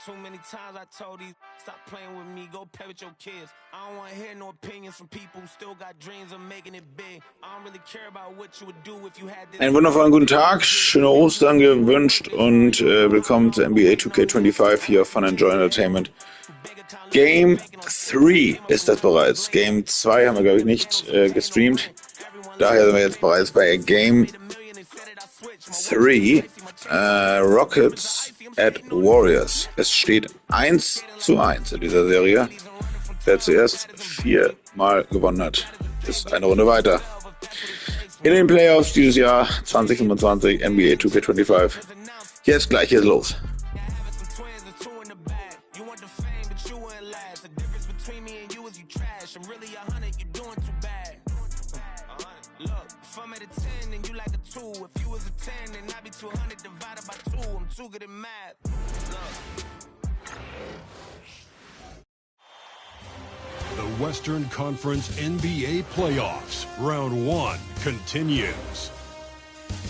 Too many times I told these stop playing with me, go play with your kids. I don't want to hear no opinions from people who still got dreams of making it big. I don't really care about what you would do if you had this. Einen wundervollen guten Tag, schöne Ostern gewünscht und willkommen zu NBA 2K25 hier auf Fun&Joy Entertainment. Game 3 ist das bereits. Game 2 haben wir, glaube ich, nicht gestreamt. Daher sind wir jetzt bereits bei Game 3, Rockets at Warriors. Es steht 1:1 in dieser Serie. Wer zuerst 4-mal gewonnen hat, ist eine Runde weiter. In den Playoffs dieses Jahr 2025 NBA 2K25. Jetzt gleich geht's los. The Western Conference NBA Playoffs, Round 1 continues.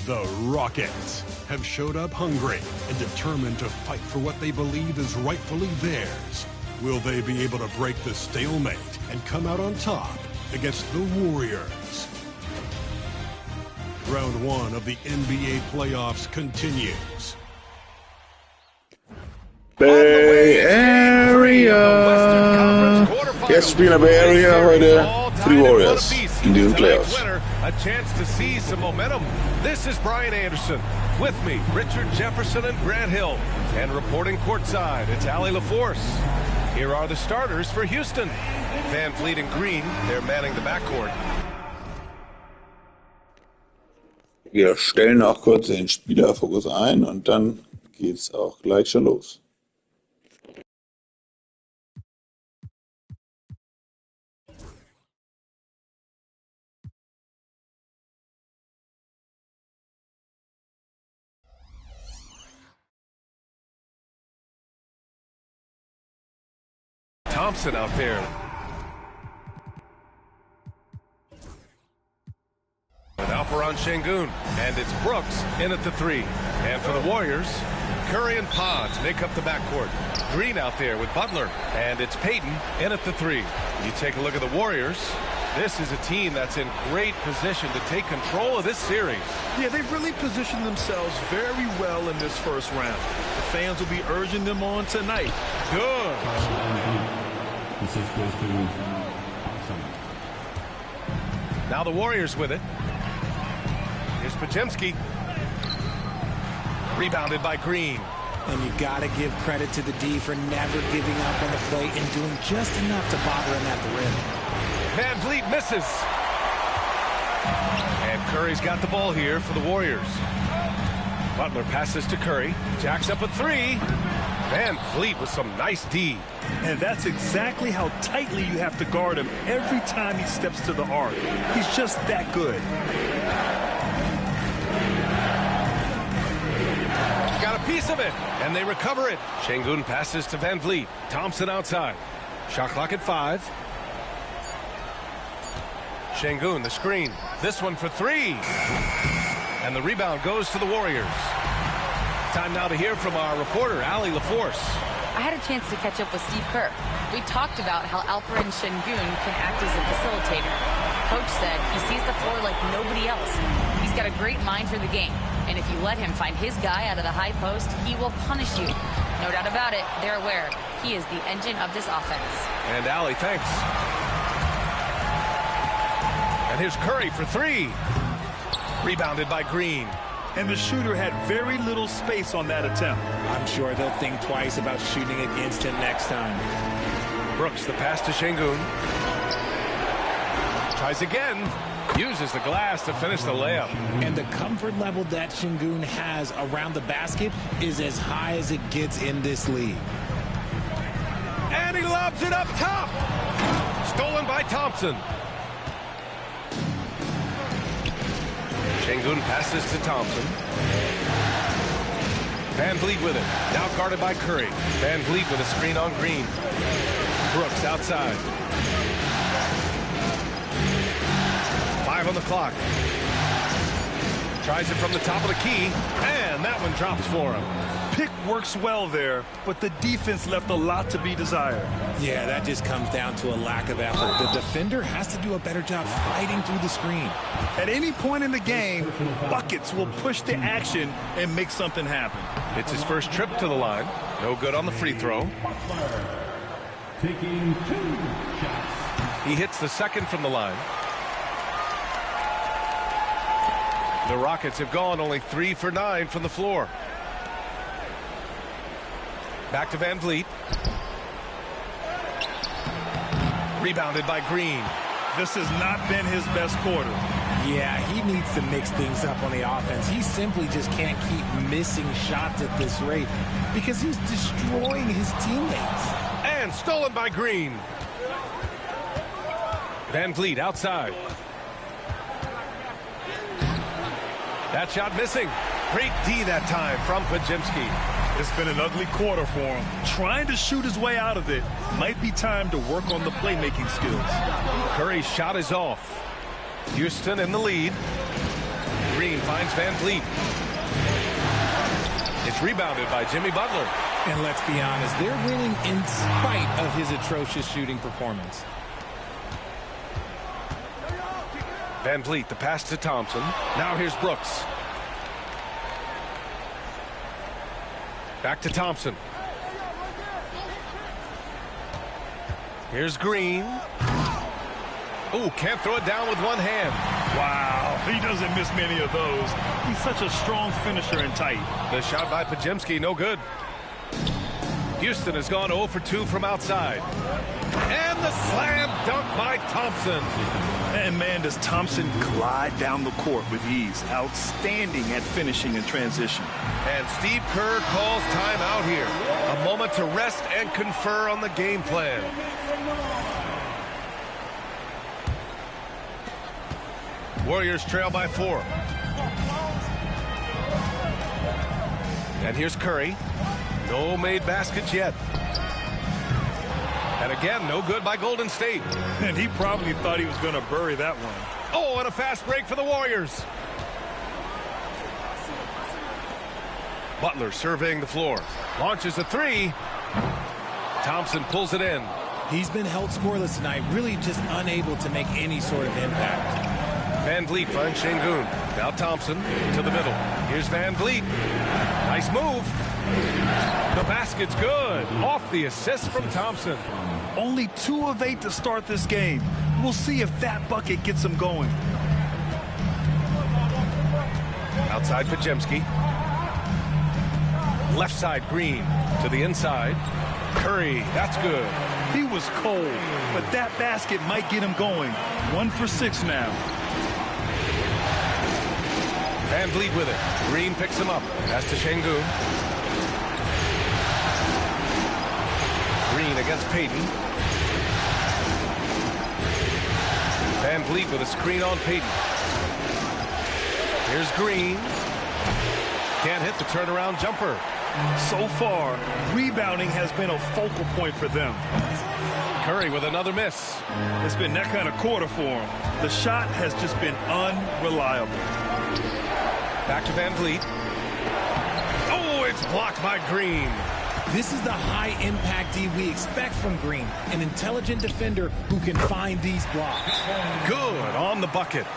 The Rockets have showed up hungry and determined to fight for what they believe is rightfully theirs. Will they be able to break the stalemate and come out on top against the Warriors? Round 1 of the NBA Playoffs continues. Bay Area. Jetzt spielen wir Bay Area heute für die Warriors in diesen Playoffs. A chance to seize some momentum. This is Brian Anderson. With me, Richard Jefferson and Grant Hill. And reporting courtside, it's Allie LaForce. Here are the starters for Houston. Van Vliet and Green, they're manning the backcourt. Wir stellen auch kurz den Spielerfokus ein und dann geht's auch gleich schon los. Thompson out there. With Alperon Şengün, and it's Brooks in at the 3. And for the Warriors, Curry and Pods make up the backcourt. Green out there with Butler, and it's Payton in at the 3. You take a look at the Warriors. This is a team that's in great position to take control of this series. Yeah, they've really positioned themselves very well in this first round. The fans will be urging them on tonight. Good. Now the Warriors with it. Here's Podziemski. Rebounded by Green. And you got to give credit to the D for never giving up on the play and doing just enough to bother him at the rim. Van Vliet misses. And Curry's got the ball here for the Warriors. Butler passes to Curry. Jacks up a 3. Van Vliet with some nice D. And that's exactly how tightly you have to guard him every time he steps to the arc. He's just that good. Got a piece of it, and they recover it. Şengün passes to Van Vliet. Thompson outside. Shot clock at 5. Şengün, the screen. This one for 3. And the rebound goes to the Warriors. Time now to hear from our reporter, Allie LaForce. I had a chance to catch up with Steve Kerr. We talked about how Alperon Şengün can act as a facilitator. Coach said he sees the floor like nobody else. He's got a great mind for the game. And if you let him find his guy out of the high post, he will punish you. No doubt about it, they're aware. He is the engine of this offense. And Allie, thanks. And here's Curry for 3. Rebounded by Green. And the shooter had very little space on that attempt. I'm sure they'll think twice about shooting against him next time. Brooks, the pass to Şengün. Tries again. Uses the glass to finish the layup. And the comfort level that Şengün has around the basket is as high as it gets in this league. And he lobs it up top. Stolen by Thompson. Şengün passes to Thompson. Van Vliet with it. Now guarded by Curry. Van Vliet with a screen on Green. Brooks outside. 5 on the clock. Tries it from the top of the key, and that one drops for him. Pick works well there, but the defense left a lot to be desired. Yeah, that just comes down to a lack of effort. The defender has to do a better job fighting through the screen. At any point in the game, buckets will push the action and make something happen. It's his first trip to the line. No good on the free throw. Taking 2 shots. He hits the second from the line. The Rockets have gone only 3 for 9 from the floor. Back to Van Vliet. Rebounded by Green. This has not been his best quarter. Yeah, he needs to mix things up on the offense. He simply just can't keep missing shots at this rate because he's destroying his teammates. And stolen by Green. Van Vliet outside. That shot missing. Great D that time from Podziemski. It's been an ugly quarter for him. Trying to shoot his way out of it. Might be time to work on the playmaking skills. Curry's shot is off. Houston in the lead. Green finds Van Vliet. It's rebounded by Jimmy Butler. And let's be honest, they're winning in spite of his atrocious shooting performance. Van Vliet, the pass to Thompson. Now here's Brooks. Back to Thompson. Here's Green. Oh, can't throw it down with one hand. Wow, he doesn't miss many of those. He's such a strong finisher and tight. The shot by Podziemski, no good. Houston has gone 0 for 2 from outside. And the slam dunk by Thompson. And man, does Thompson glide down the court with ease. Outstanding at finishing in transition. And Steve Kerr calls timeout here. A moment to rest and confer on the game plan. Warriors trail by 4. And here's Curry. No made baskets yet. And again, no good by Golden State. And he probably thought he was going to bury that one. Oh, and a fast break for the Warriors. Butler surveying the floor. Launches a 3. Thompson pulls it in. He's been held scoreless tonight, really just unable to make any sort of impact. Van Vliet finds Şengün. Now Thompson to the middle. Here's Van Vliet. Nice move. The basket's good. Off the assist from Thompson. Only 2 of 8 to start this game. We'll see if that bucket gets him going. Outside Podziemski. Left side Green to the inside. Curry, that's good. He was cold, but that basket might get him going. 1 for 6 now. Van Vliet with it. Green picks him up. Pass to Şengün. Green against Payton. Van Vliet with a screen on Payton. Here's Green. Can't hit the turnaround jumper. So far, rebounding has been a focal point for them. Curry with another miss. It's been that kind of quarter for him. The shot has just been unreliable. Back to Van Vliet. Oh, it's blocked by Green. This is the high-impact D we expect from Green, an intelligent defender who can find these blocks. Good on the bucket.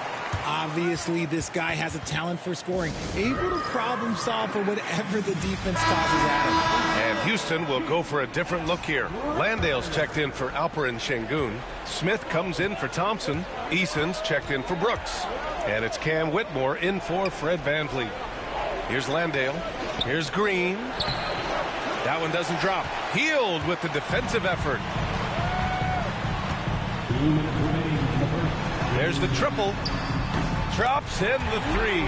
Obviously, this guy has a talent for scoring, able to problem solve for whatever the defense tosses at him. And Houston will go for a different look here. Landale's checked in for Alperen Şengün. Smith comes in for Thompson. Eason's checked in for Brooks. And it's Cam Whitmore in for Fred Van Vliet. Here's Landale. Here's Green. That one doesn't drop. Healed with the defensive effort. There's the triple. Drops in the 3.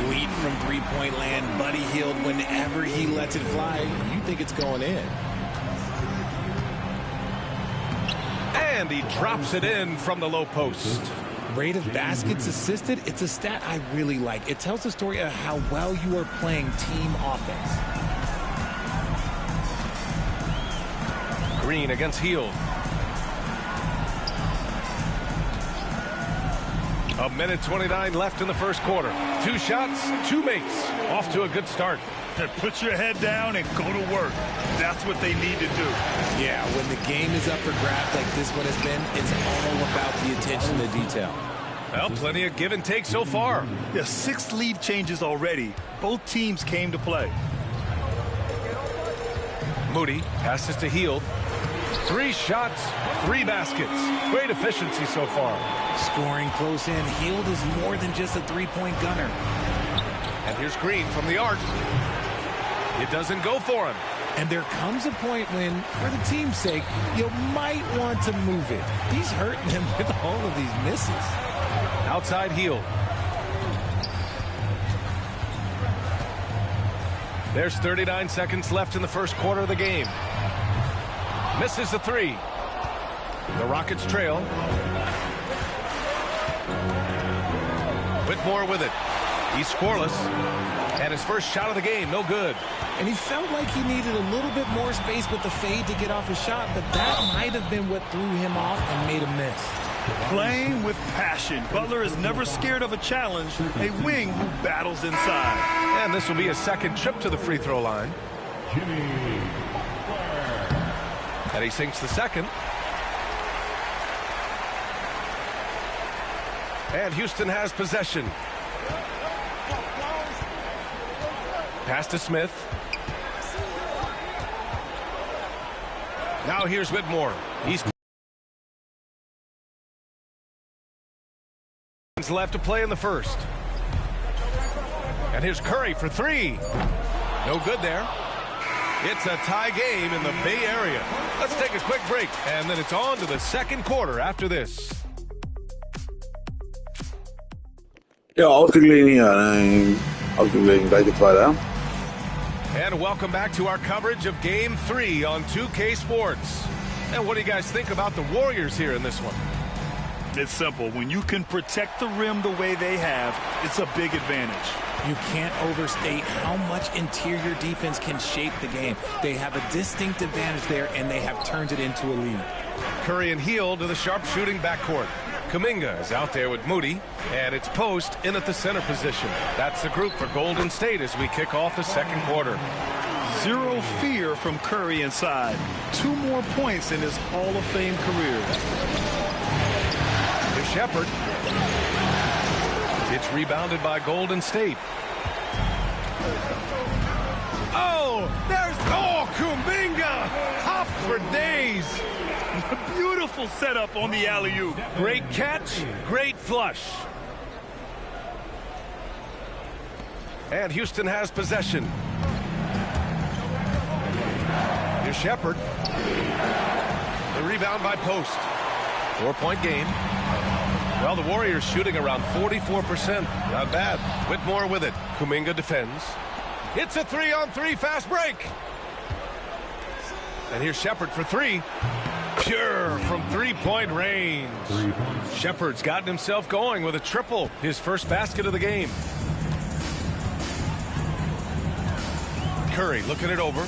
Elite from three-point land. Buddy Hield, whenever he lets it fly, you think it's going in. And he drops it in from the low post. Rate of baskets assisted, it's a stat I really like. It tells the story of how well you are playing team offense. Green against Hield. A minute 29 left in the first quarter. 2 shots, 2 makes. Off to a good start. Put your head down and go to work. That's what they need to do. Yeah, when the game is up for grabs like this one has been, it's all about the attention to detail. Well, plenty of give and take so far. Yeah, 6 lead changes already. Both teams came to play. Moody passes to Hield. 3 shots, 3 baskets. Great efficiency so far. Scoring close in. Hield is more than just a three-point gunner. And here's Green from the arc. It doesn't go for him. And there comes a point when, for the team's sake, you might want to move it. He's hurting them with all of these misses. Outside Hield. There's 39 seconds left in the first quarter of the game. Misses the 3. The Rockets trail. Whitmore with it. He's scoreless. And his first shot of the game, no good. And he felt like he needed a little bit more space with the fade to get off his shot, but that might have been what threw him off and made him miss. Playing with passion. Butler is never scared of a challenge, a wing who battles inside. And this will be a second trip to the free throw line. And he sinks the second. And Houston has possession. Pass to Smith. Now here's Whitmore. He's left to play in the first. And here's Curry for 3. No good there. It's a tie game in the Bay Area. Let's take a quick break, and then it's on to the second quarter after this. Ja, ausgeglichen hier. Ausgeglichen, gleich geht's weiter. And welcome back to our coverage of Game 3 on 2K Sports. And what do you guys think about the Warriors here in this one? It's simple. When you can protect the rim the way they have, it's a big advantage. You can't overstate how much interior defense can shape the game. They have a distinct advantage there, and they have turned it into a lead. Curry and Hield to the sharpshooting backcourt. Kuminga is out there with Moody, and it's Post in at the center position. That's the group for Golden State as we kick off the second quarter. Zero fear from Curry inside. 2 more points in his Hall of Fame career. Here's Shepherd. It's rebounded by Golden State. Oh, there's Kuminga! Hop for days! Beautiful setup on the alley-oop. Great catch, great flush. And Houston has possession. Here's Shepherd. The rebound by Post. 4-point game. Well, the Warriors shooting around 44%. Not bad. Whitmore with it. Kuminga defends. It's a 3-on-3 fast break. And here's Shepherd for 3. Pure from 3-point range. Shepherd's gotten himself going with a triple. His first basket of the game. Curry looking it over.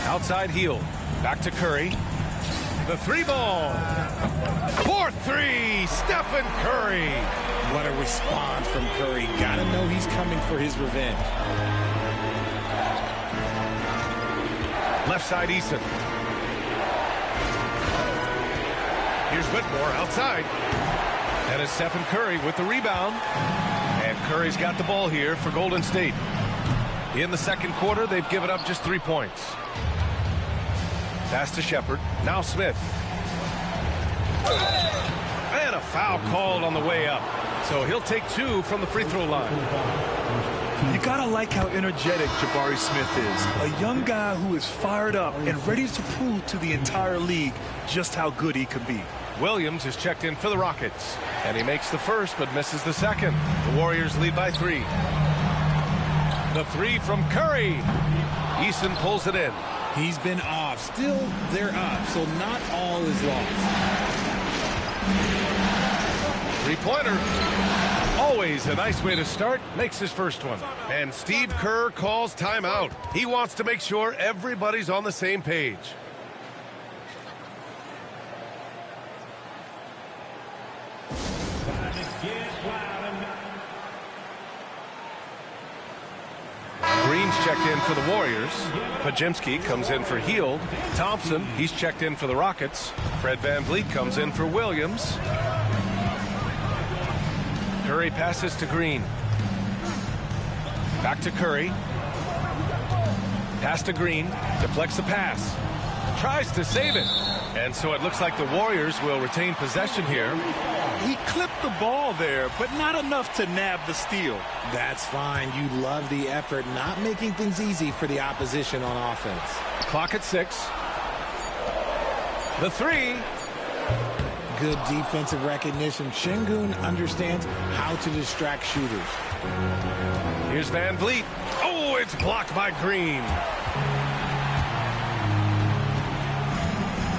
Outside Hield. Back to Curry. The 3-ball. 4-3. Stephen Curry. What a response from Curry. Gotta know he's coming for his revenge. Left side Eason. Here's Whitmore outside. And it's Stephen Curry with the rebound. And Curry's got the ball here for Golden State. In the second quarter, they've given up just 3 points. Pass to Shepherd. Now Smith. And a foul called on the way up. So he'll take 2 from the free throw line. You gotta like how energetic Jabari Smith is. A young guy who is fired up and ready to prove to the entire league just how good he can be. Williams is checked in for the Rockets. And he makes the first but misses the second. The Warriors lead by 3. The 3 from Curry. Eason pulls it in. He's been off. Still, they're up, so not all is lost. 3-pointer. Always a nice way to start. Makes his first one. And Steve Kerr calls timeout. He wants to make sure everybody's on the same page. Green's checked in for the Warriors. Pajimski comes in for Hield. Thompson, he's checked in for the Rockets. Fred VanVleet comes in for Williams. Curry passes to Green. Back to Curry. Pass to Green. Deflects the pass. Tries to save it. And so it looks like the Warriors will retain possession here. He clipped the ball there, but not enough to nab the steal. That's fine. You love the effort, not making things easy for the opposition on offense. Clock at 6. The 3. Good defensive recognition. Şengün understands how to distract shooters. Here's VanVleet. Oh, it's blocked by Green.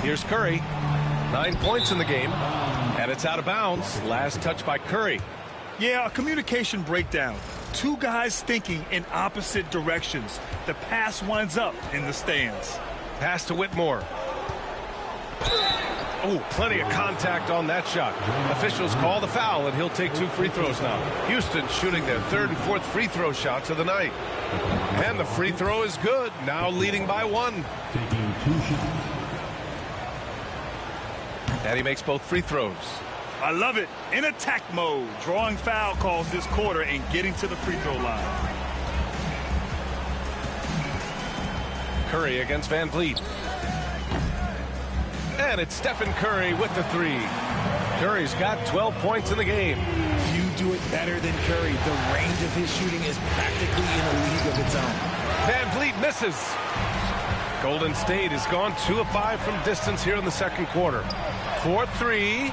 Here's Curry. 9 points in the game. And it's out of bounds. Last touch by Curry. Yeah, a communication breakdown. Two guys thinking in opposite directions. The pass winds up in the stands. Pass to Whitmore. Oh, plenty of contact on that shot. Officials call the foul, and he'll take 2 free throws now. Houston shooting their 3rd and 4th free throw shots of the night. And the free throw is good, now leading by 1. And he makes both free throws. I love it. In attack mode, drawing foul calls this quarter and getting to the free throw line. Curry against VanVleet. And it's Stephen Curry with the 3. Curry's got 12 points in the game. Few do it better than Curry. The range of his shooting is practically in a league of its own. VanVleet misses. Golden State has gone 2 of 5 from distance here in the second quarter. 4-3.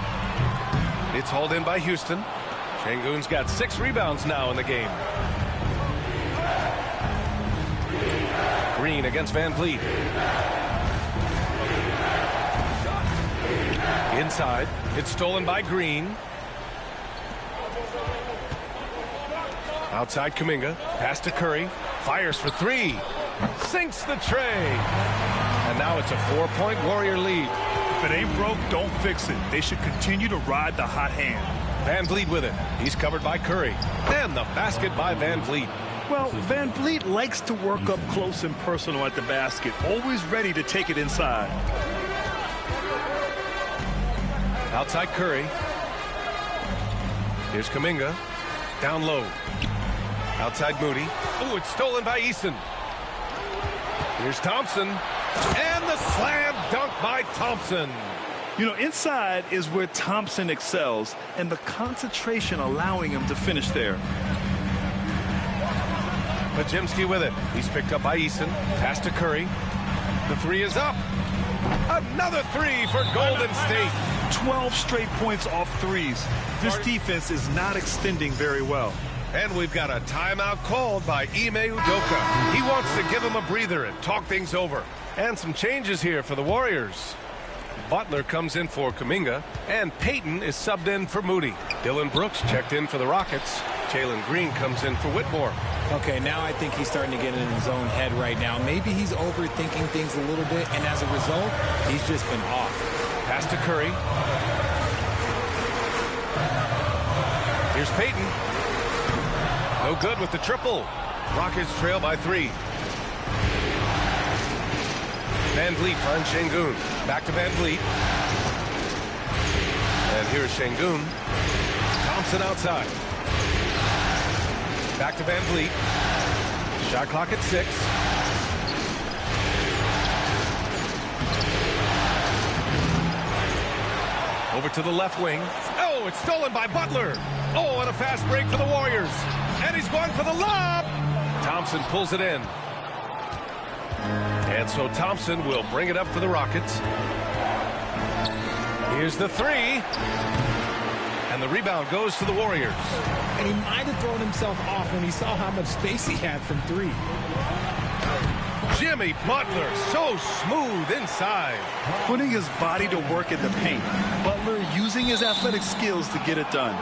It's hauled in by Houston. Şengün's got 6 rebounds now in the game. Green against VanVleet. Inside. It's stolen by Green. Outside Kuminga. Pass to Curry. Fires for 3. Sinks the tray. And now it's a 4-point Warrior lead. If it ain't broke, don't fix it. They should continue to ride the hot hand. VanVleet with it. He's covered by Curry. And the basket by VanVleet. Well, VanVleet likes to work up close and personal at the basket, always ready to take it inside. Outside Curry. Here's Kuminga. Down low. Outside Moody. Oh, it's stolen by Eason. Here's Thompson. And the slam dunk by Thompson. You know, inside is where Thompson excels, and the concentration allowing him to finish there. Pajimski with it. He's picked up by Eason. Pass to Curry. The 3 is up. Another 3 for Golden State. 12 straight points off threes. This defense is not extending very well. And we've got a timeout called by Ime Udoka. He wants to give him a breather and talk things over. And some changes here for the Warriors. Butler comes in for Kuminga, and Payton is subbed in for Moody. Dillon Brooks checked in for the Rockets. Jalen Green comes in for Whitmore. Okay, now I think he's starting to get in his own head right now. Maybe he's overthinking things a little bit, and as a result, he's just been off. Pass to Curry. Here's Payton. No good with the triple. Rockets trail by 3. VanVleet finds Şengün. Back to VanVleet. And here's Şengün. Thompson outside. Back to VanVleet. Shot clock at 6. Over to the left wing. Oh, it's stolen by Butler. Oh, and a fast break for the Warriors. And he's going for the lob. Thompson pulls it in. And so Thompson will bring it up for the Rockets. Here's the 3. And the rebound goes to the Warriors. And he might have thrown himself off when he saw how much space he had from 3. Jimmy Butler, so smooth inside. Putting his body to work in the paint. Butler using his athletic skills to get it done.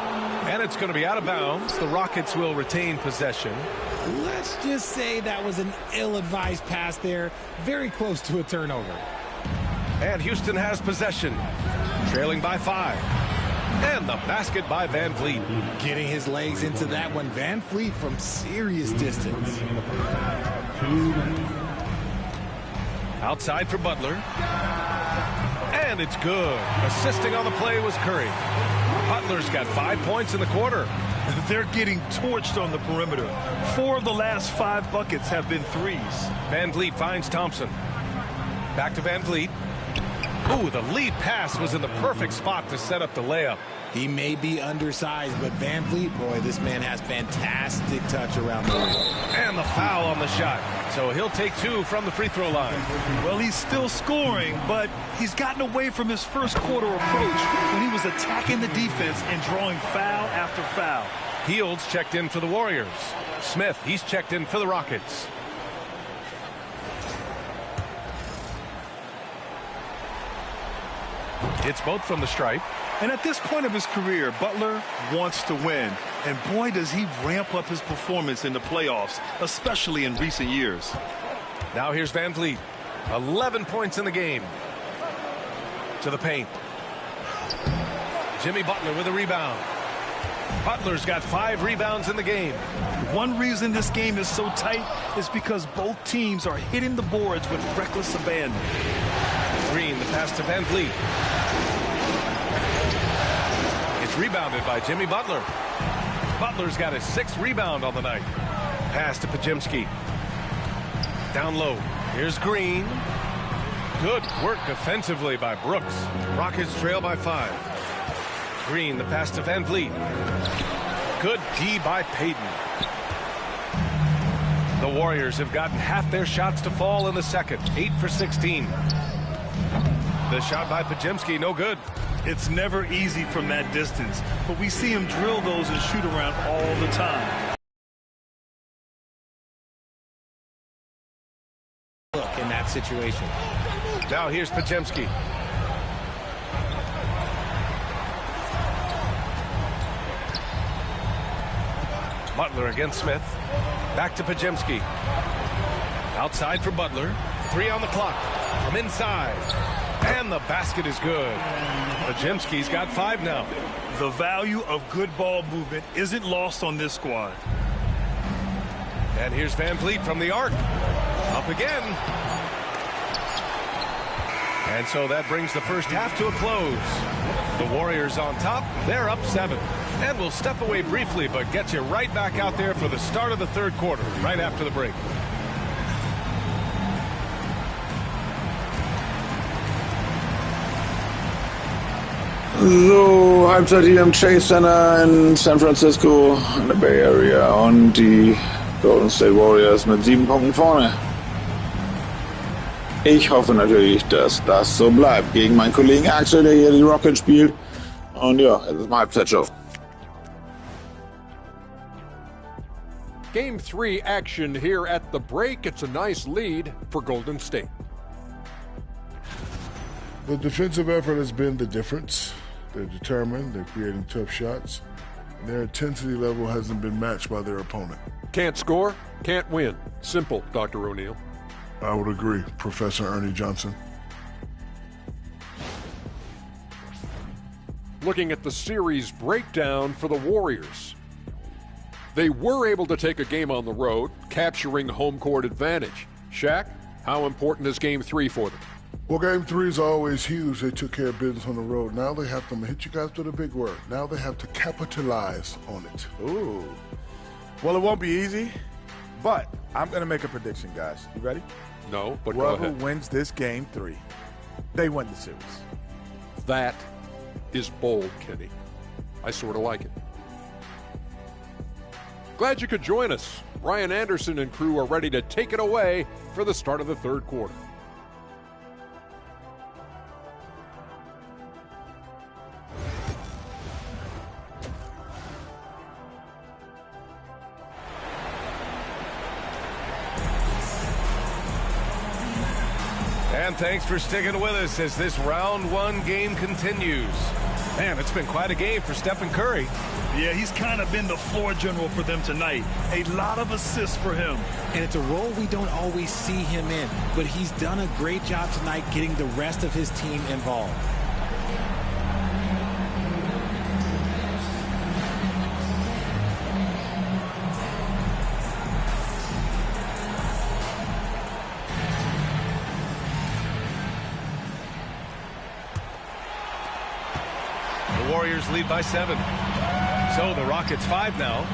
And it's going to be out of bounds. The Rockets will retain possession. Let's just say that was an ill-advised pass there. Very close to a turnover. And Houston has possession. Trailing by 5. And the basket by Van Vliet. Getting his legs into that one. Van Vliet from serious distance. Outside for Butler. And it's good. Assisting on the play was Curry. Butler's got 5 points in the quarter. They're getting torched on the perimeter. 4 of the last 5 buckets have been threes. Van Vliet finds Thompson. Back to Van Vliet. Ooh, the lead pass was in the perfect spot to set up the layup. He may be undersized, but Van Vliet, boy, this man has fantastic touch around the rim. And the foul on the shot. So he'll take 2 from the free throw line. Well, he's still scoring, but he's gotten away from his first quarter approach when he was attacking the defense and drawing foul after foul. Fields checked in for the Warriors. Smith, he's checked in for the Rockets. It's both from the stripe. And at this point of his career, Butler wants to win. And boy, does he ramp up his performance in the playoffs, especially in recent years. Now here's Van Vliet. 11 points in the game. To the paint. Jimmy Butler with a rebound. Butler's got 5 rebounds in the game. One reason this game is so tight is because both teams are hitting the boards with reckless abandon. Green, the pass to Van Vliet. It's rebounded by Jimmy Butler. Butler's got his 6th rebound on the night. Pass to Pajemski. Down low. Here's Green. Good work defensively by Brooks. Rockets trail by 5. Green, the pass to Van Vliet. Good D by Payton. The Warriors have gotten half their shots to fall in the second. 8 for 16. The shot by Pajemski, no good. It's never easy from that distance, but we see him drill those and shoot around all the time. Look in that situation. Now here's Pajemski. Butler against Smith. Back to Pajemski. Outside for Butler. 3 on the clock. From inside. And the basket is good. Pajemski's got 5 now. The value of good ball movement isn't lost on this squad. And here's Van Vliet from the arc. Up again. And so that brings the first half to a close. The Warriors on top. They're up 7. And we'll step away briefly, but get you right back out there for the start of the third quarter, right after the break. So, Halbzeit hier im Chase Center in San Francisco, in der Bay Area, und die Golden State Warriors mit 7 Punkten vorne. Ich hoffe natürlich, dass das so bleibt gegen meinen Kollegen Axel, der hier die Rockets spielt. Und ja, jetzt ist mal Halbzeitshow. Game 3 action here at the break. It's a nice lead for Golden State. The defensive effort has been the difference. They're determined, they're creating tough shots, and their intensity level hasn't been matched by their opponent. Can't score, can't win. Simple, Dr. O'Neill. I would agree, Professor Ernie Johnson. Looking at the series breakdown for the Warriors. They were able to take a game on the road, capturing home court advantage. Shaq, how important is Game 3 for them? Well, Game 3 is always huge. They took care of business on the road. Now they have to hit you guys with a big word. Now they have to capitalize on it. Ooh. Well, it won't be easy, but I'm going to make a prediction, guys. You ready? No, but Whoever go ahead. wins this Game 3, they win the series. That is bold, Kenny. I sort of like it. Glad you could join us. Ryan Anderson and crew are ready to take it away for the start of the third quarter. And thanks for sticking with us as this round 1 game continues. Man, it's been quite a game for Stephen Curry. Yeah, he's kind of been the floor general for them tonight. A lot of assists for him. And it's a role we don't always see him in, but he's done a great job tonight getting the rest of his team involved. the Warriors lead by 7. So the Rockets 5 now.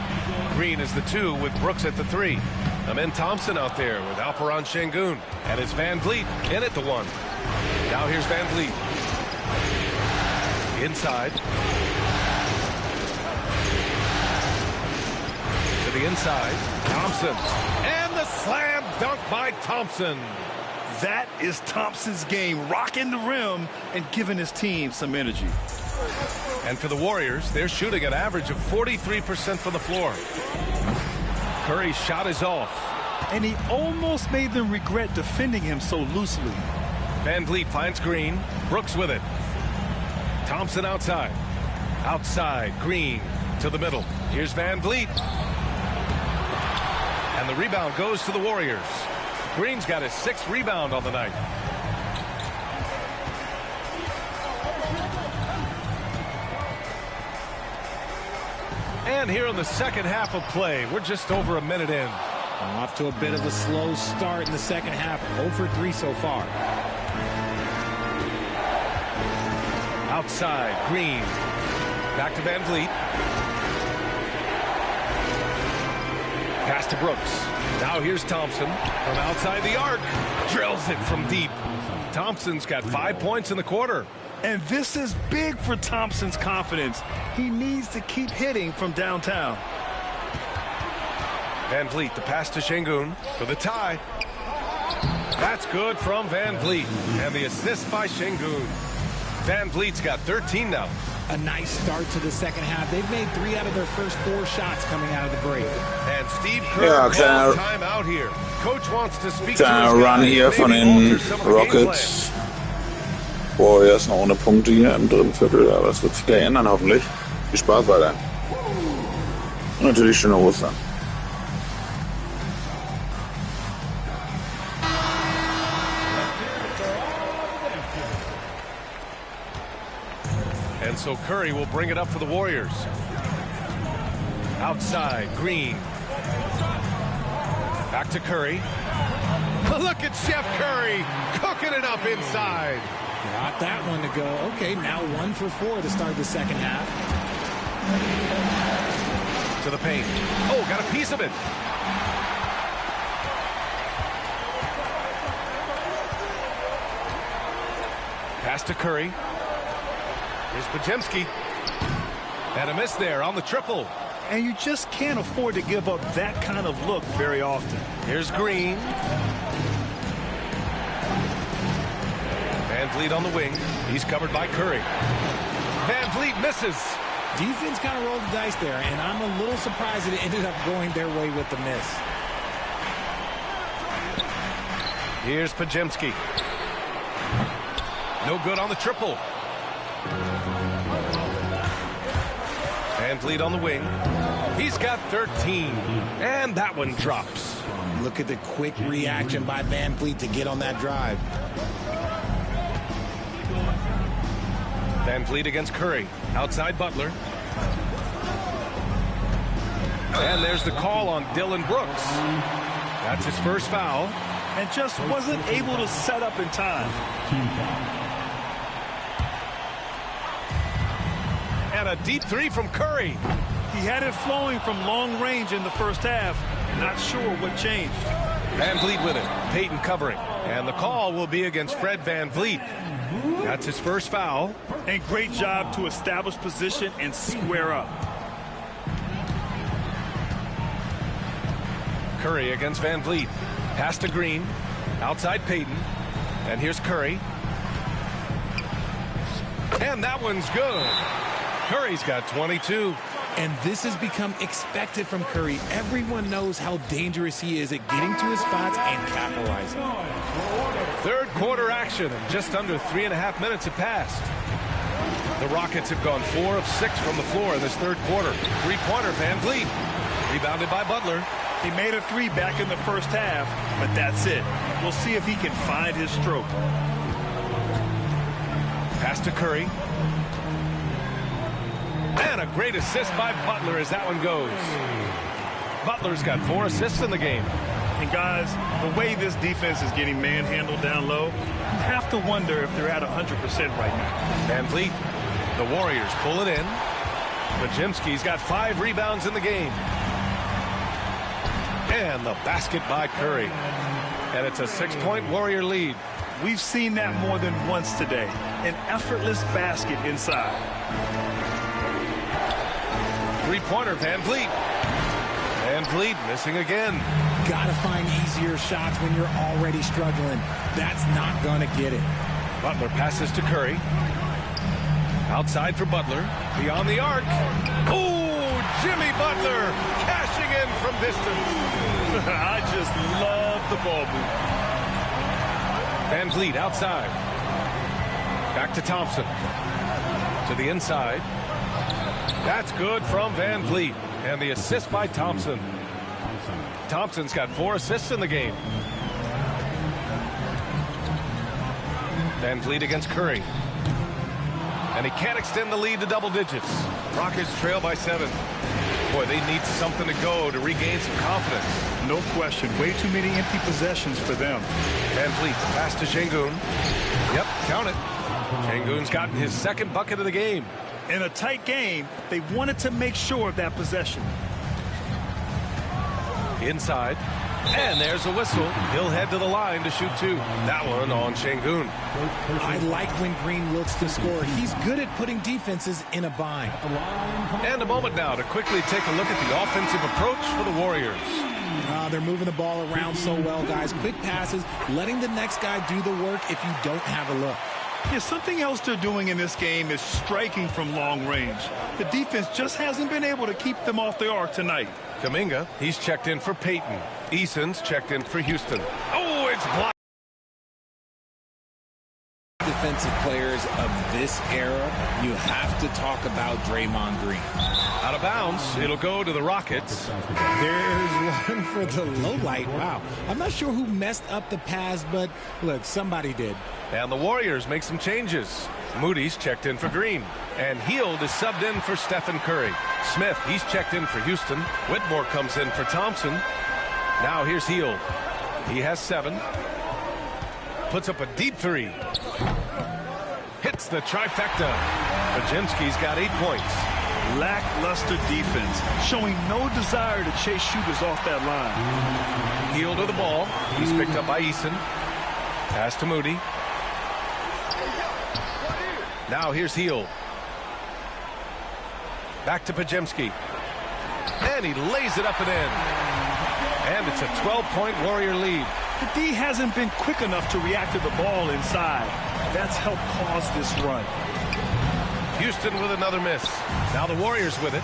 Green is the 2 with Brooks at the 3. Amen Thompson out there with Alperen Şengün. And it's Van Vliet in at the 1. Now here's Van Vliet. Inside. To the inside. Thompson. And the slam dunk by Thompson. That is Thompson's game, rocking the rim and giving his team some energy. And for the Warriors, they're shooting an average of 43% from the floor. Curry's shot is off. And he almost made them regret defending him so loosely. Van Vliet finds Green. Brooks with it. Thompson outside. Outside, Green to the middle. Here's Van Vliet. And the rebound goes to the Warriors. Green's got his 6th rebound on the night. And here in the second half of play, we're just over a minute in. Off to a bit of a slow start in the second half. 0 for 3 so far. Outside, Green. Back to Van Vliet. Pass to Brooks. Now here's Thompson from outside the arc. Drills it from deep. Thompson's got 5 points in the quarter. And this is big for Thompson's confidence. He needs to keep hitting from downtown. Van Vliet, the pass to Şengün for the tie. That's good from Van Vliet. And the assist by Şengün. Van Vliet's got 13 now. A nice start to the second half. They've made 3 out of their first 4 shots coming out of the break. And Steve Kerr calls time out here. Coach wants to speak to his Run hier von den Rockets. Warriors noch ohne Punkte hier im dritten Viertel, aber das wird sich gleich ändern hoffentlich. Viel Spaß weiter. Und natürlich schöne Ostern. And so Curry will bring it up for the Warriors. Outside, Green. Back to Curry. Look at Chef Curry cooking it up inside. Got that one to go. Okay, now 1 for 4 to start the second half. To the paint. Oh, got a piece of it. Pass to Curry. Here's Podziemski. And a miss there on the triple. And you just can't afford to give up that kind of look very often. Here's Green. Van Vliet on the wing. He's covered by Curry. Van Vliet misses. Defense kind of rolled the dice there, and I'm a little surprised that it ended up going their way with the miss. Here's Podziemski. No good on the triple. Van Vliet on the wing. He's got 13. And that one drops. Look at the quick reaction by Van Vliet to get on that drive. Van Vliet against Curry. Outside Butler. And there's the call on Dylan Brooks. That's his first foul. And just wasn't able to set up in time. And a deep 3 from Curry. He had it flowing from long range in the first half. Not sure what changed. Van Vliet with it. Payton covering. And the call will be against Fred Van Vliet. That's his first foul. And great job to establish position and square up. Curry against Van Vliet. Pass to Green. Outside Payton. And here's Curry. And that one's good. Curry's got 22. And this has become expected from Curry. Everyone knows how dangerous he is at getting to his spots and capitalizing. Third quarter action, and just under 3.5 minutes have passed. The Rockets have gone 4 of 6 from the floor in this third quarter. Three-pointer, Van Vliet. Rebounded by Butler. He made a 3 back in the first half, but that's it. We'll see if he can find his stroke. Pass to Curry. And a great assist by Butler as that one goes. Butler's got 4 assists in the game. And guys, the way this defense is getting manhandled down low, you have to wonder if they're at 100% right now. Van Vliet The Warriors pull it in. Pajemski's got 5 rebounds in the game. And the basket by Curry. And it's a 6-point Warrior lead. We've seen that more than once today. An effortless basket inside. Three-pointer, Van Vliet. Van Vliet missing again. Got to find easier shots when you're already struggling. That's not going to get it. Butler passes to Curry. Outside for Butler. Beyond the arc. Oh, Jimmy Butler cashing in from distance. I just love the ball move. Van Vliet outside. Back to Thompson. To the inside. That's good from Van Vliet. And the assist by Thompson. Thompson's got 4 assists in the game. Van Vliet against Curry. And he can't extend the lead to double digits. Rockets trail by 7. Boy, they need something to go to regain some confidence. No question. Way too many empty possessions for them. Van Vliet pass to Şengün. Yep, count it. Şengün's gotten his 2nd bucket of the game. In a tight game, they wanted to make sure of that possession. Inside. And there's a whistle. He'll head to the line to shoot 2. That one on Şengün. I like when Green looks to score. He's good at putting defenses in a bind. And a moment now to quickly take a look at the offensive approach for the Warriors. They're moving the ball around so well, guys. Quick passes, letting the next guy do the work if you don't have a look. Yeah, something else they're doing in this game is striking from long range. The defense just hasn't been able to keep them off the arc tonight. Kuminga, he's checked in for Payton. Eason's checked in for Houston. Oh, it's blocked. Defensive players of this era, you have to talk about Draymond Green. Out of bounds, it'll go to the Rockets. There's one for the low light. Wow. I'm not sure who messed up the pass, but look, somebody did. And the Warriors make some changes. Moody's checked in for Green. And Hield is subbed in for Stephen Curry. Smith, he's checked in for Houston. Whitmore comes in for Thompson. Now here's Hield. He has 7. Puts up a deep 3. Hits the trifecta. Pajemski's got 8 points. Lackluster defense, showing no desire to chase shooters off that line. Hield to the ball. He's picked up by Eason. Pass to Moody. Now here's Hield. Back to Pajemski. And he lays it up and in. And it's a 12-point Warrior lead. The D hasn't been quick enough to react to the ball inside. That's helped cause this run. Houston with another miss. Now the Warriors with it.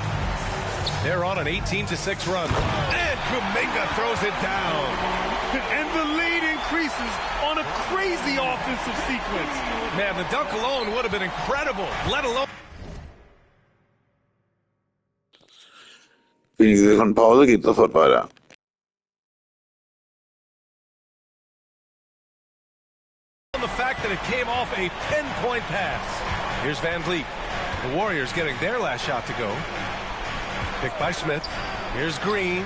They're on an 18-6 run. And Kuminga throws it down. And the lead increases on a crazy offensive sequence. Man, the dunk alone would have been incredible, let alone... Wenige Sekunden Pause, geht sofort weiter. The fact that it came off a pinpoint pass. Here's Van Vliet. The Warriors getting their last shot to go. Picked by Smith. Here's Green.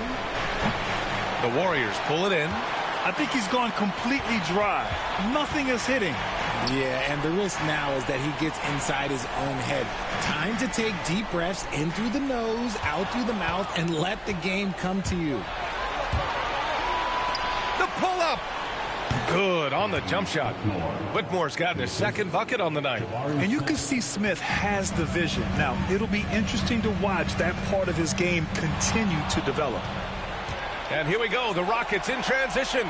The Warriors pull it in. I think he's gone completely dry. Nothing is hitting. Yeah, and the risk now is that he gets inside his own head. Time to take deep breaths in through the nose, out through the mouth, and let the game come to you. The pull-up. Good on the jump shot. Whitmore's gotten his 2nd bucket on the night. And you can see Smith has the vision. Now, it'll be interesting to watch that part of his game continue to develop. And here we go, the Rockets in transition.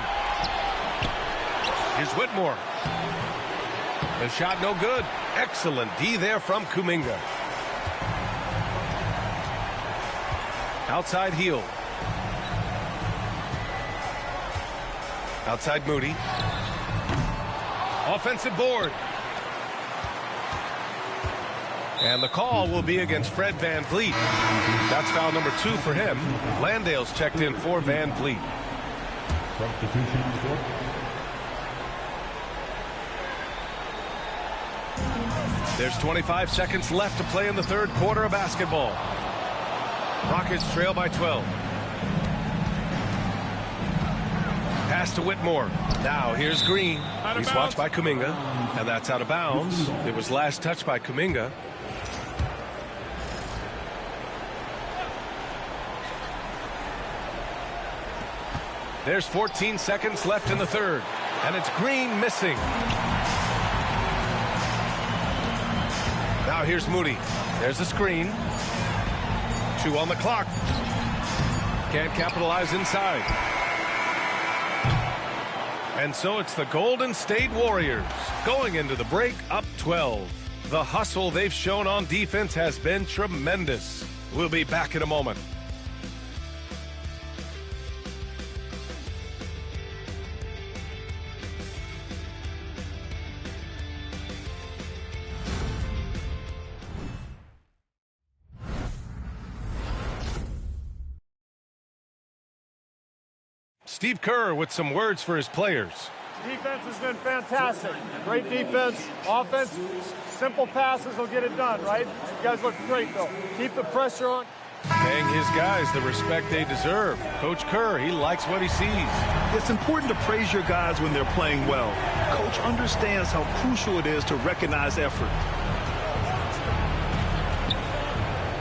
Here's Whitmore. The shot no good. Excellent D there from Kuminga. Outside Hield. Outside Moody. Offensive board. And the call will be against Fred Van Vliet. That's foul number 2 for him. Landale's checked in for Van Vliet. There's 25 seconds left to play in the 3rd quarter of basketball. Rockets trail by 12. Pass to Whitmore. Now here's Green. He's watched by Kuminga. And that's out of bounds. It was last touched by Kuminga. There's 14 seconds left in the third, and it's Green missing. Now here's Moody. There's the screen. 2 on the clock. Can't capitalize inside. And so it's the Golden State Warriors going into the break up 12. The hustle they've shown on defense has been tremendous. We'll be back in a moment. Steve Kerr with some words for his players. Defense has been fantastic. Great defense. Offense, simple passes will get it done, right? You guys look great, though. Keep the pressure on. Paying his guys the respect they deserve. Coach Kerr, he likes what he sees. It's important to praise your guys when they're playing well. Coach understands how crucial it is to recognize effort.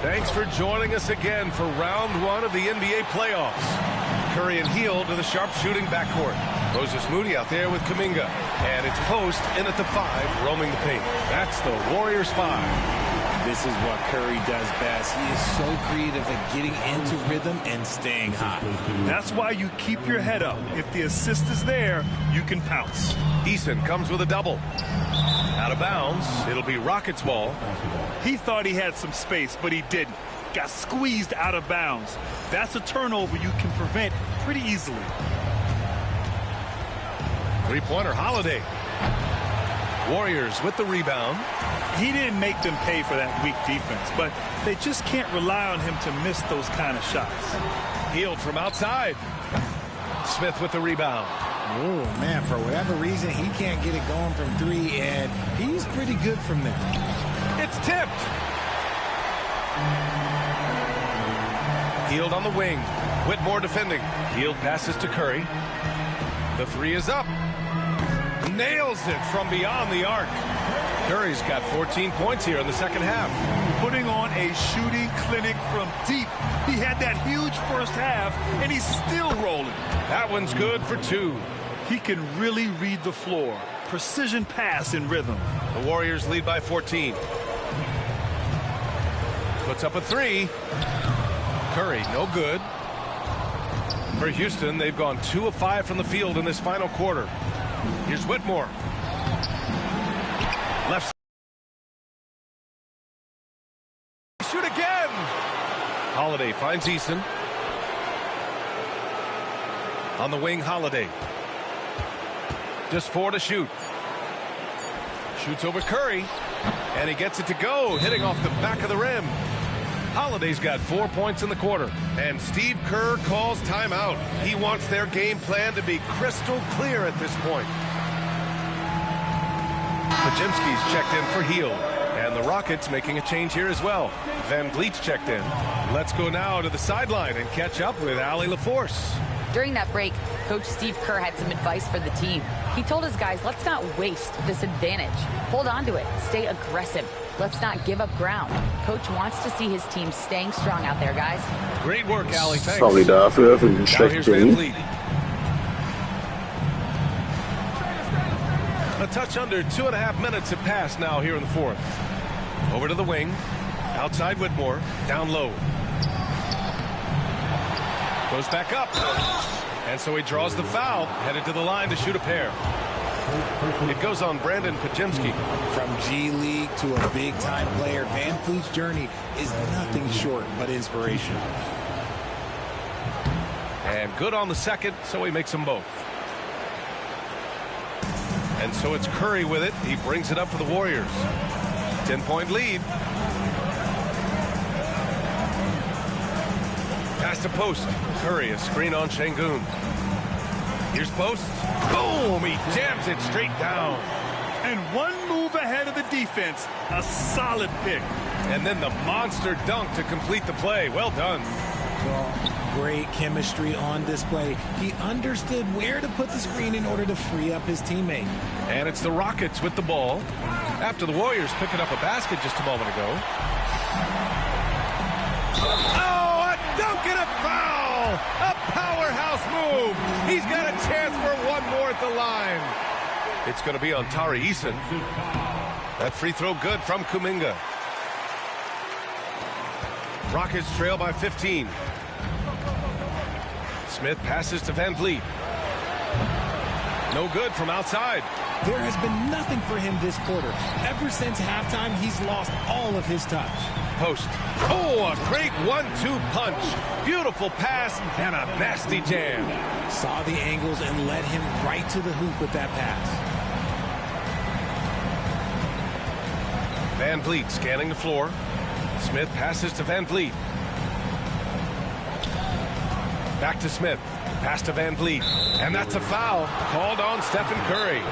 Thanks for joining us again for round 1 of the NBA playoffs. Curry and Hield to the sharpshooting backcourt. Moses Moody out there with Kuminga. And it's Post in at the 5, roaming the paint. That's the Warriors 5. This is what Curry does best. He is so creative at getting into rhythm and staying hot. That's why you keep your head up. If the assist is there, you can pounce. Eason comes with a double. Out of bounds. It'll be Rockets ball. He thought he had some space, but he didn't. Got squeezed out of bounds. That's a turnover you can prevent pretty easily. Three-pointer Holiday. Warriors with the rebound. He didn't make them pay for that weak defense, but they just can't rely on him to miss those kind of shots. Hield from outside. Smith with the rebound. Oh, man, for whatever reason, he can't get it going from 3, and he's pretty good from there. It's tipped. Hield on the wing. Whitmore defending. Hield passes to Curry. The 3 is up. Nails it from beyond the arc. Curry's got 14 points here in the second half. Putting on a shooting clinic from deep. He had that huge first half, and he's still rolling. That one's good for 2. He can really read the floor. Precision pass in rhythm. The Warriors lead by 14. Puts up a 3. Curry, no good. For Houston, they've gone 2 of 5 from the field in this final quarter. Here's Whitmore. Left. Shoot again. Holiday finds Eason. On the wing, Holiday. Just 4 to shoot. Shoots over Curry. And he gets it to go, hitting off the back of the rim. Holiday's got 4 points in the quarter. And Steve Kerr calls timeout. He wants their game plan to be crystal clear at this point. Pajimski's checked in for Hield. And the Rockets making a change here as well. Van Vliet's checked in. Let's go now to the sideline and catch up with Allie LaForce. During that break, Coach Steve Kerr had some advice for the team. He told his guys, let's not waste this advantage. Hold on to it. Stay aggressive. Let's not give up ground. Coach wants to see his team staying strong out there, guys. Great work, Allie. Thanks. Sorry dafür, für den Now schlechten here's Van Termin. Vliet. A touch under 2.5 minutes have passed now here in the fourth. Over to the wing. Outside Whitmore. Down low. Goes back up. And so he draws the foul. Headed to the line to shoot a pair. It goes on Brandon Pajimski. From G League to a big-time player, Van Vliet's journey is nothing short but inspirational. And good on the second, so he makes them both. And so it's Curry with it. He brings it up for the Warriors. 10-point lead. Pass to Post. Curry, a screen on Şengün. Here's Post. Boom! He jams it straight down. And one move ahead of the defense. A solid pick. And then the monster dunk to complete the play. Well done. Well, great chemistry on display. He understood where to put the screen in order to free up his teammate. And it's the Rockets with the ball. After the Warriors picking up a basket just a moment ago. Oh, a dunk and a foul! foul. A powerhouse move. He's got a chance for one more at the line. It's going to be on Tari Eason. That free throw good from Kuminga. Rockets trail by 15. Smith passes to Van Vliet. No good from outside. There has been nothing for him this quarter. Ever since halftime, he's lost all of his touch. Post. Oh, a great 1-2 punch. Beautiful pass and a nasty jam. Saw the angles and led him right to the hoop with that pass. Van Vliet scanning the floor. Smith passes to Van Vliet. Back to Smith. Pass to Van Vliet. And that's a foul called on Stephen Curry.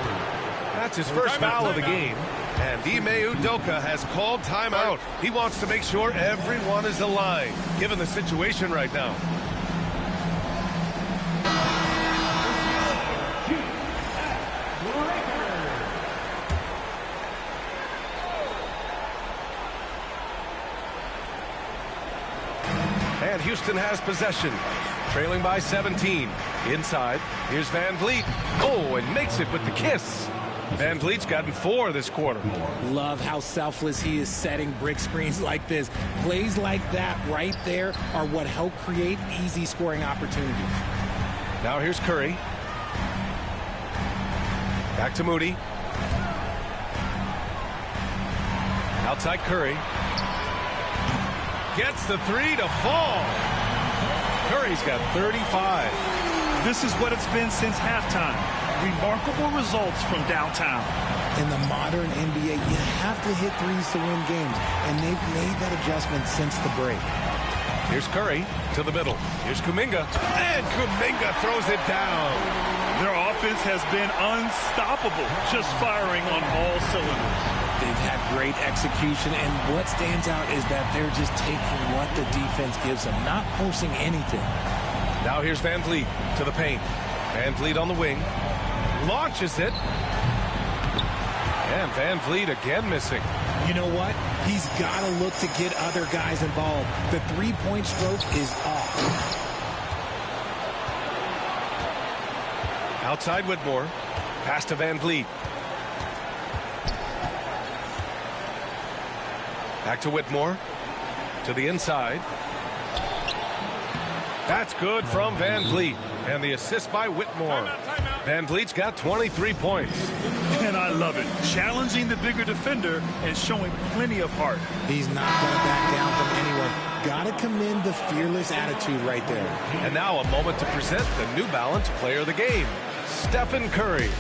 That's his first foul of the game. And Ime Udoka has called timeout. He wants to make sure everyone is aligned, given the situation right now. And Houston has possession, trailing by 17. Inside, here's Van Vliet. Oh, and makes it with the kiss. Van Vliet's gotten 4 this quarter. Love how selfless he is setting brick screens like this. Plays like that right there are what help create easy scoring opportunities. Now here's Curry. Back to Moody. Outside Curry. Gets the 3 to fall. Curry's got 35. This is what it's been since halftime. Remarkable results from downtown. In the modern NBA, you have to hit threes to win games, and they've made that adjustment since the break. Here's Curry to the middle. Here's Kuminga, and Kuminga throws it down. Their offense has been unstoppable, just firing on all cylinders. They've had great execution, and what stands out is that they're just taking what the defense gives them, not forcing anything. Now here's Van Vliet to the paint. Van Vliet on the wing. Launches it. And Van Vliet again missing. You know what? He's got to look to get other guys involved. The three-point stroke is off. Outside Whitmore. Pass to Van Vliet. Back to Whitmore. To the inside. That's good from Van Vliet. And the assist by Whitmore. Van Vliet's got 23 points. And I love it. Challenging the bigger defender and showing plenty of heart. He's not going to back down from anyone. Got to commend the fearless attitude right there. And now a moment to present the New Balance Player of the Game, Stephen Curry.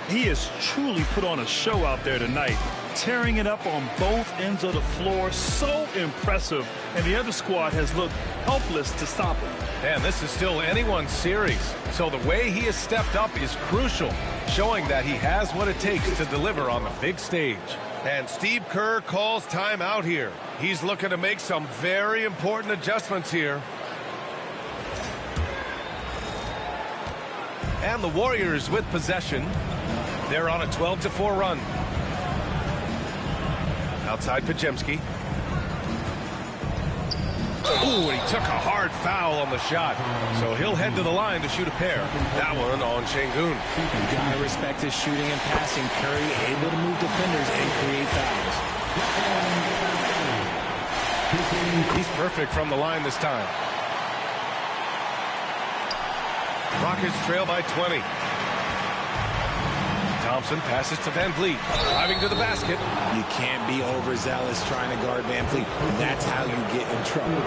He has truly put on a show out there tonight, tearing it up on both ends of the floor. So impressive. And the other squad has looked helpless to stop him. And this is still anyone's series. So the way he has stepped up is crucial, showing that he has what it takes to deliver on the big stage. And Steve Kerr calls timeout here. He's looking to make some very important adjustments here. And the Warriors with possession. They're on a 12-4 run. Outside Podziemski. Ooh, and he took a hard foul on the shot. So he'll head to the line to shoot a pair. That one on Şengün. Gotta respect his shooting and passing. Curry able to move defenders and create fouls. He's perfect from the line this time. Rockets trail by 20. Thompson passes to Van Vliet, driving to the basket. You can't be overzealous trying to guard Van Vliet. That's how you get in trouble.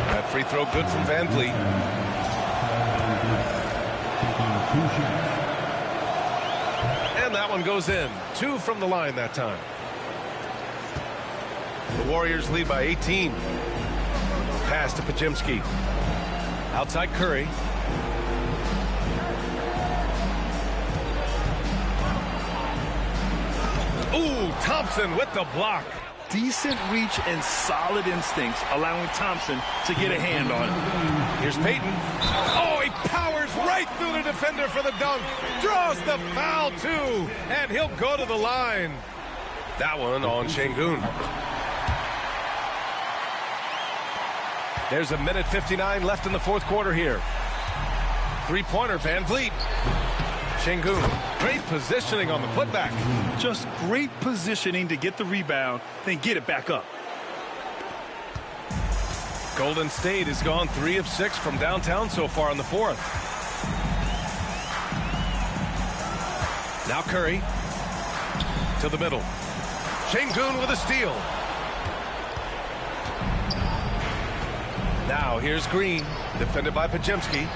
That free throw good from Van Vliet. And that one goes in. 2 from the line that time. The Warriors lead by 18. Pass to Podziemski. Outside Curry. Ooh, Thompson with the block. Decent reach and solid instincts, allowing Thompson to get a hand on it. Here's Payton. Oh, he powers right through the defender for the dunk. Draws the foul, too. And he'll go to the line. That one on Şengün. There's a minute 59 left in the fourth quarter here. Three-pointer, Van Vliet. Şengün, great positioning on the putback. Just great positioning to get the rebound, then get it back up. Golden State has gone 3 of 6 from downtown so far in the fourth. Now Curry to the middle. Şengün with a steal. Now here's Green, defended by Podziemski.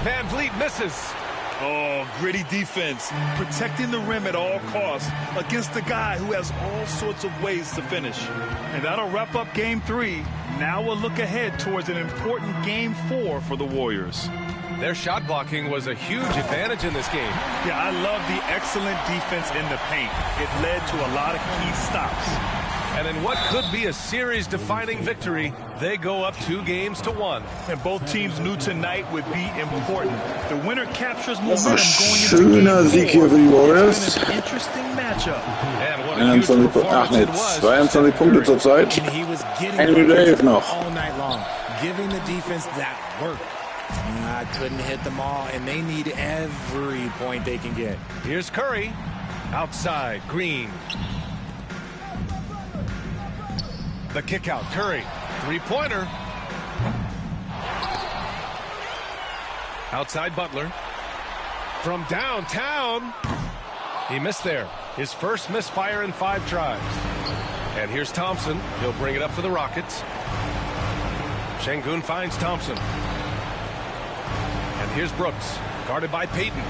Van Vliet misses. Oh, gritty defense, protecting the rim at all costs against a guy who has all sorts of ways to finish. And that'll wrap up Game 3. Now we'll look ahead towards an important Game 4 for the Warriors. Their shot blocking was a huge advantage in this game. Yeah, I love the excellent defense in the paint. It led to a lot of key stops. And in what could be a series-defining victory, they go up 2-1. And both teams knew tonight would be important. The winner captures momentum going into Schöner Sieg hier für die Warriors. It's been an interesting matchup. And what a huge 21, performance it was. 22 Punkte zur Zeit. And he was getting Henry Dave noch. all night long, giving the defense that work. I couldn't hit them all, and they need every point they can get. Here's Curry. Outside, Green. The kick out, Curry. Three-pointer. Outside Butler. From downtown. He missed there. His first misfire in 5 tries. And here's Thompson. He'll bring it up for the Rockets. Şengün finds Thompson. And here's Brooks, guarded by Payton.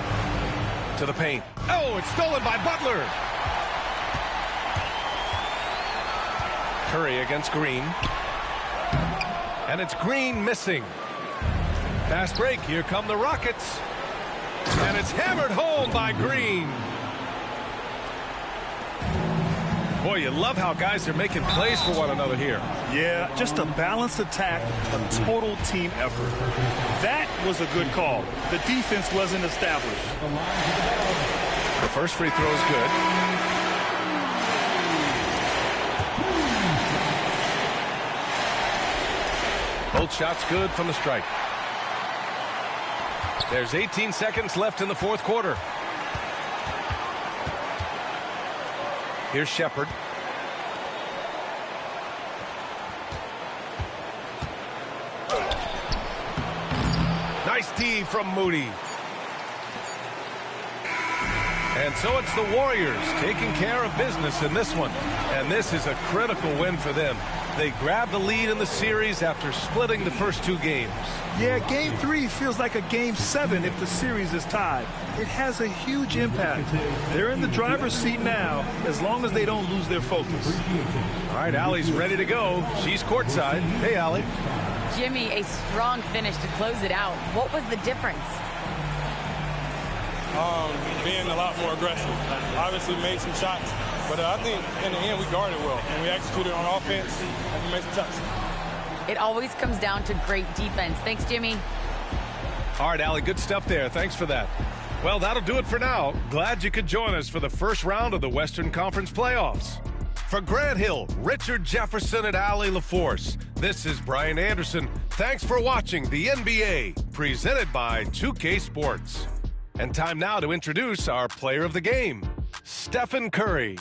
To the paint. Oh, it's stolen by Butler. Curry against Green. And it's Green missing. Fast break. Here come the Rockets. And it's hammered home by Green. Boy, you love how guys are making plays for one another here. Yeah, just a balanced attack, a total team effort. That was a good call. The defense wasn't established. The first free throw is good. Both shots good from the stripe. There's 18 seconds left in the fourth quarter. Here's Shepard. Nice D from Moody. And so it's the Warriors taking care of business in this one. And this is a critical win for them. They grabbed the lead in the series after splitting the first 2 games. Yeah, Game 3 feels like a Game 7 if the series is tied. It has a huge impact. They're in the driver's seat now, as long as they don't lose their focus. All right, Allie's ready to go. She's courtside. Hey, Allie. Jimmy, a strong finish to close it out. What was the difference? Being a lot more aggressive. Obviously made some shots, but I think in the end we guarded well and we executed on offense and we made some shots. It always comes down to great defense. Thanks, Jimmy. All right, Allie, good stuff there. Thanks for that. Well, that'll do it for now. Glad you could join us for the first round of the Western Conference playoffs. For Grant Hill, Richard Jefferson, and Allie LaForce, this is Brian Anderson. Thanks for watching the NBA, presented by 2K Sports. And time now to introduce our player of the game, Stephen Curry.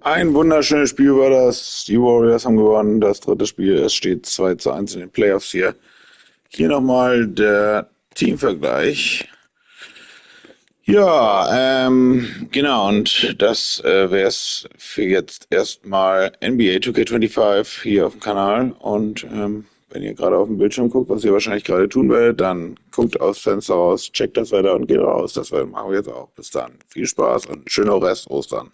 Ein wunderschönes Spiel war das. Die Warriors haben gewonnen. Das dritte Spiel. Es steht 2:1 in den Playoffs hier. Hier nochmal der Teamvergleich. Ja, genau. Und das wäre es für jetzt erstmal NBA 2K25 hier auf dem Kanal. Und wenn ihr gerade auf dem Bildschirm guckt, was ihr wahrscheinlich gerade tun werdet, dann guckt aus Fenster raus, checkt das Wetter und geht raus. Das machen wir jetzt auch. Bis dann. Viel Spaß und schöner Rest Ostern.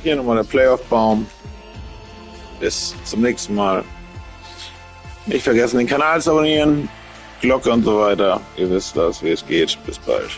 Hier nochmal der Playoff-Baum. Bis zum nächsten Mal. Nicht vergessen, den Kanal zu abonnieren, Glocke und so weiter. Ihr wisst das, wie es geht. Bis bald.